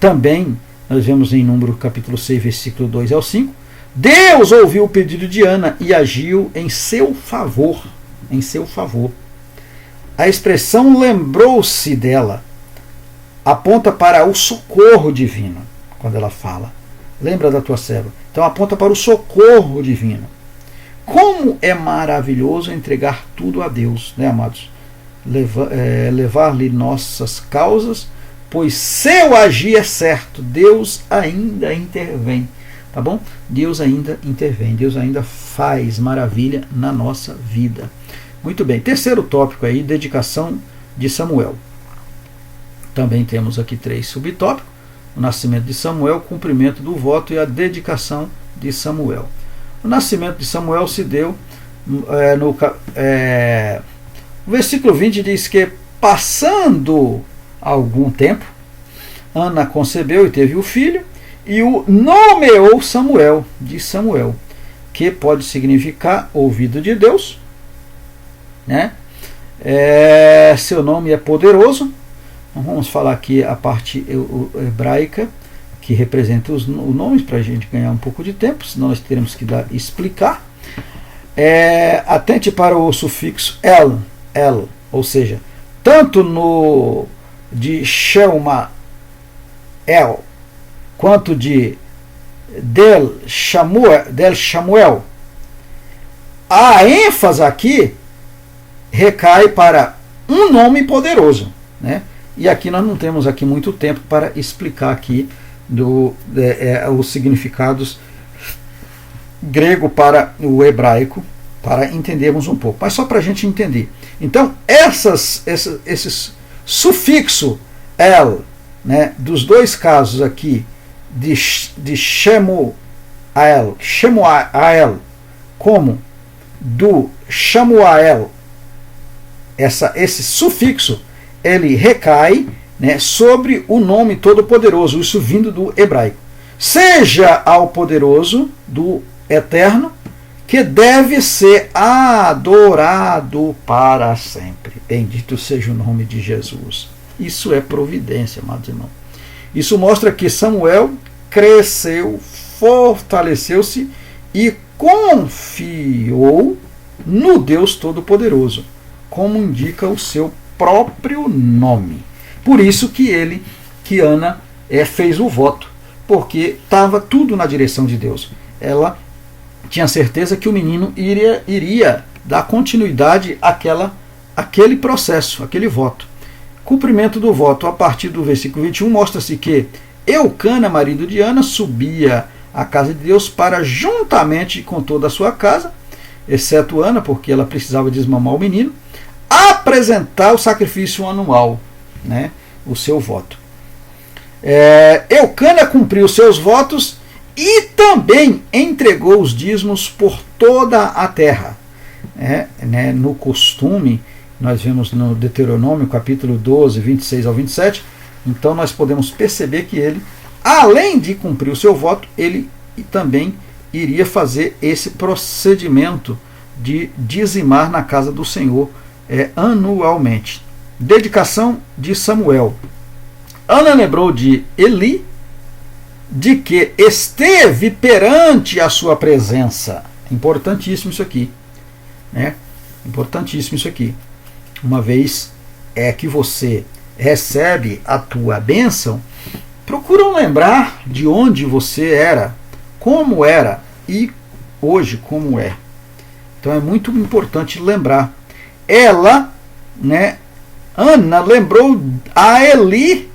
Também nós vemos em Número capítulo 6, versículo 2 ao 5. Deus ouviu o pedido de Ana e agiu em seu favor. Em seu favor. A expressão lembrou-se dela aponta para o socorro divino. Quando ela fala, lembra da tua serva. Então aponta para o socorro divino. Como é maravilhoso entregar tudo a Deus, né, amados? Levar-lhe nossas causas, pois seu agir é certo. Deus ainda intervém, tá bom? Deus ainda intervém, Deus ainda faz maravilha na nossa vida. Muito bem, terceiro tópico aí, dedicação de Samuel. Também temos aqui 3 subtópicos: o nascimento de Samuel, o cumprimento do voto e a dedicação de Samuel. O nascimento de Samuel se deu no versículo 20 diz que, passando algum tempo, Ana concebeu e teve o filho, e o nomeou Samuel, de Samuel, que pode significar ouvido de Deus, né? Seu nome é poderoso. Então, vamos falar aqui a parte hebraica que representa os nomes, para a gente ganhar um pouco de tempo, senão nós teremos que explicar. Atente para o sufixo el, ou seja, tanto no de Shema El quanto de del Shamuel, a ênfase aqui recai para um nome poderoso, né? E aqui nós não temos aqui muito tempo para explicar aqui os significados grego para o hebraico, para entendermos um pouco, mas só para a gente entender. Então, esses sufixo el, né, dos dois casos aqui, de Shemuel, como do Shamuel, esse sufixo, ele recai, né, sobre o nome todo-poderoso, isso vindo do hebraico. Seja ao poderoso do eterno, que deve ser adorado para sempre. Bendito seja o nome de Jesus. Isso é providência, amados irmãos. Isso mostra que Samuel cresceu, fortaleceu-se e confiou no Deus Todo-Poderoso, como indica o seu próprio nome. Por isso que Ana fez o voto, porque estava tudo na direção de Deus. Ela tinha certeza que o menino iria dar continuidade àquele processo, aquele voto. Cumprimento do voto, a partir do versículo 21, mostra-se que Eucana, marido de Ana, subia à casa de Deus para, juntamente com toda a sua casa, exceto Ana, porque ela precisava desmamar o menino, apresentar o sacrifício anual, né, o seu voto. Eucana cumpriu seus votos e também entregou os dízimos por toda a terra. No costume, nós vemos no Deuteronômio, capítulo 12, 26 ao 27, então nós podemos perceber que ele, além de cumprir o seu voto, ele também iria fazer esse procedimento de dizimar na casa do Senhor anualmente. Dedicação de Samuel. Ana lembrou de Eli, de que esteve perante a sua presença. Importantíssimo isso aqui. Importantíssimo isso aqui. Uma vez que você recebe a tua bênção, procuram lembrar de onde você era, como era e hoje como é. Então é muito importante lembrar. Ana lembrou a Eli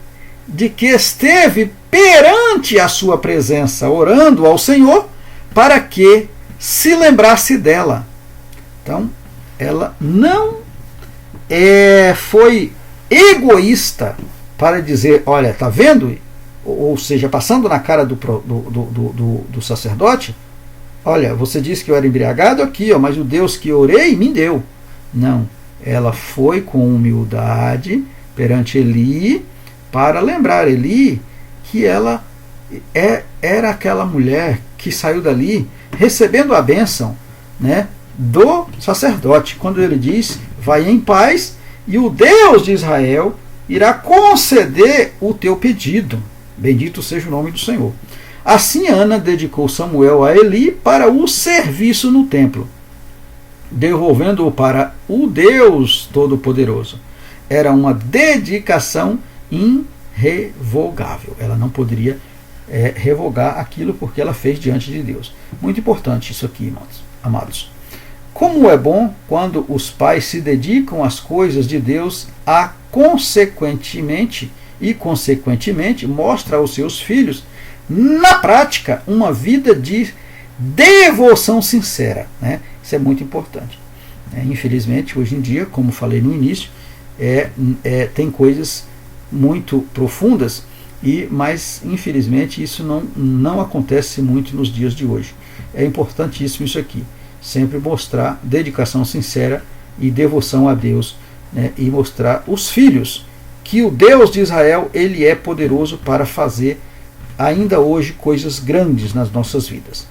de que esteve perante a sua presença, orando ao Senhor para que se lembrasse dela. Então, ela não foi egoísta para dizer, olha, está vendo? Ou seja, passando na cara do sacerdote, olha, você disse que eu era embriagado aqui, mas o Deus que eu orei me deu. Não, ela foi com humildade perante Eli para lembrar Eli que ela era aquela mulher que saiu dali recebendo a bênção, do sacerdote, quando ele diz, vai em paz e o Deus de Israel irá conceder o teu pedido. Bendito seja o nome do Senhor. Assim Ana dedicou Samuel a Eli para o serviço no templo, devolvendo-o para o Deus Todo-Poderoso. Era uma dedicação irrevogável. Ela não poderia revogar aquilo porque ela fez diante de Deus. Muito importante isso aqui, amados. Como é bom quando os pais se dedicam às coisas de Deus consequentemente mostra aos seus filhos, na prática, uma vida de devoção sincera. Isso é muito importante. Infelizmente, hoje em dia, como falei no início, tem coisas muito profundas, mas infelizmente isso não acontece muito nos dias de hoje. É importantíssimo isso aqui. Sempre mostrar dedicação sincera e devoção a Deus, e mostrar os filhos que o Deus de Israel ele é poderoso para fazer ainda hoje coisas grandes nas nossas vidas.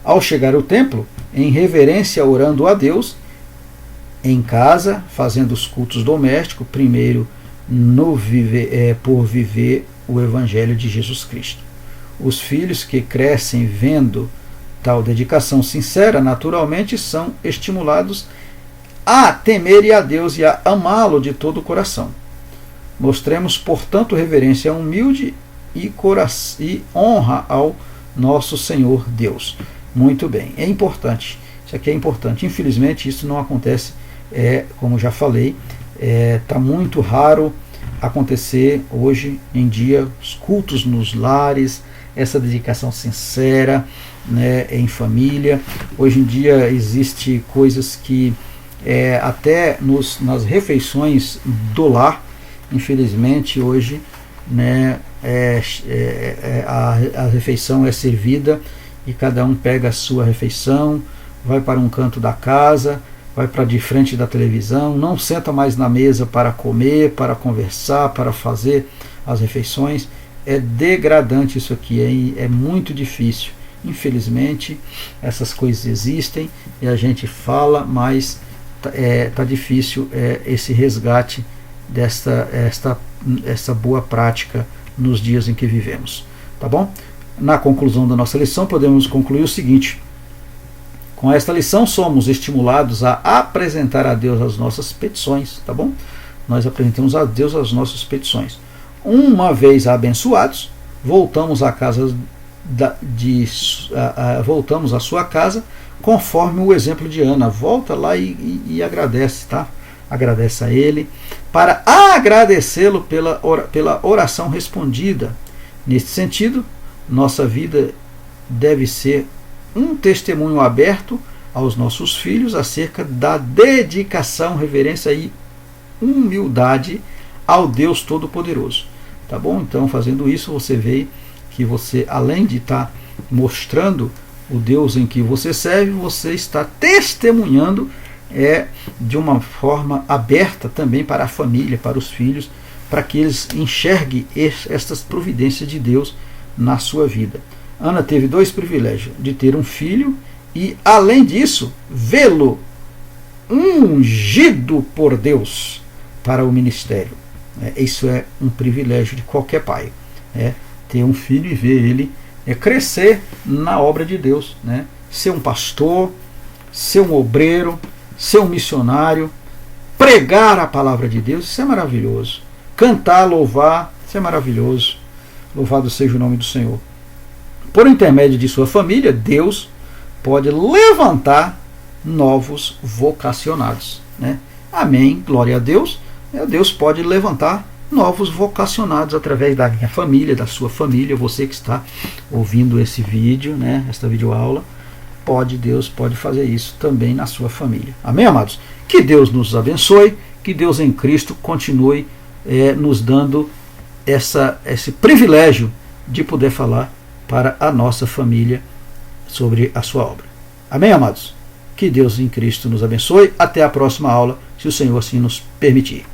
Ao chegar ao templo, em reverência orando a Deus, em casa, fazendo os cultos domésticos, primeiro por viver o Evangelho de Jesus Cristo. Os filhos que crescem vendo tal dedicação sincera, naturalmente são estimulados a temer a Deus e a amá-lo de todo o coração. Mostremos, portanto, reverência humilde e honra ao nosso Senhor Deus. Muito bem, é importante. Isso aqui é importante. Infelizmente, isso não acontece, como já falei, está muito raro acontecer hoje em dia os cultos nos lares, essa dedicação sincera, em família. Hoje em dia existe coisas que até nas refeições do lar, infelizmente hoje a refeição é servida e cada um pega a sua refeição, vai para um canto da casa, vai para de frente da televisão, não senta mais na mesa para comer, para conversar, para fazer as refeições. É degradante isso aqui, é muito difícil. Infelizmente, essas coisas existem e a gente fala, mas tá difícil esse resgate essa boa prática nos dias em que vivemos. Tá bom? Na conclusão da nossa lição, podemos concluir o seguinte: com esta lição somos estimulados a apresentar a Deus as nossas petições, tá bom? Nós apresentamos a Deus as nossas petições. Uma vez abençoados, voltamos à casa voltamos à sua casa, conforme o exemplo de Ana. Volta lá e agradece, tá? Agradece a ele, para agradecê-lo pela oração respondida. Neste sentido, nossa vida deve ser um testemunho aberto aos nossos filhos acerca da dedicação, reverência e humildade ao Deus Todo-Poderoso. Tá bom? Então, fazendo isso, você vê que você, além de estar mostrando o Deus em que você serve, você está testemunhando de uma forma aberta também para a família, para os filhos, para que eles enxerguem estas providências de Deus na sua vida. Ana teve 2 privilégios: de ter um filho e, além disso, vê-lo ungido por Deus para o ministério. Isso é um privilégio de qualquer pai, ter um filho e ver ele crescer na obra de Deus, ser um pastor, ser um obreiro, ser um missionário, pregar a palavra de Deus. Isso é maravilhoso. Cantar, louvar, isso é maravilhoso. Louvado seja o nome do Senhor. Por intermédio de sua família, Deus pode levantar novos vocacionados. Amém, glória a Deus. Deus pode levantar novos vocacionados através da minha família, da sua família. Você que está ouvindo esse vídeo, esta videoaula, Deus pode fazer isso também na sua família. Amém, amados? Que Deus nos abençoe, que Deus em Cristo continue nos dando esse privilégio de poder falar para a nossa família sobre a sua obra. Amém, amados? Que Deus em Cristo nos abençoe. Até a próxima aula, se o Senhor assim nos permitir.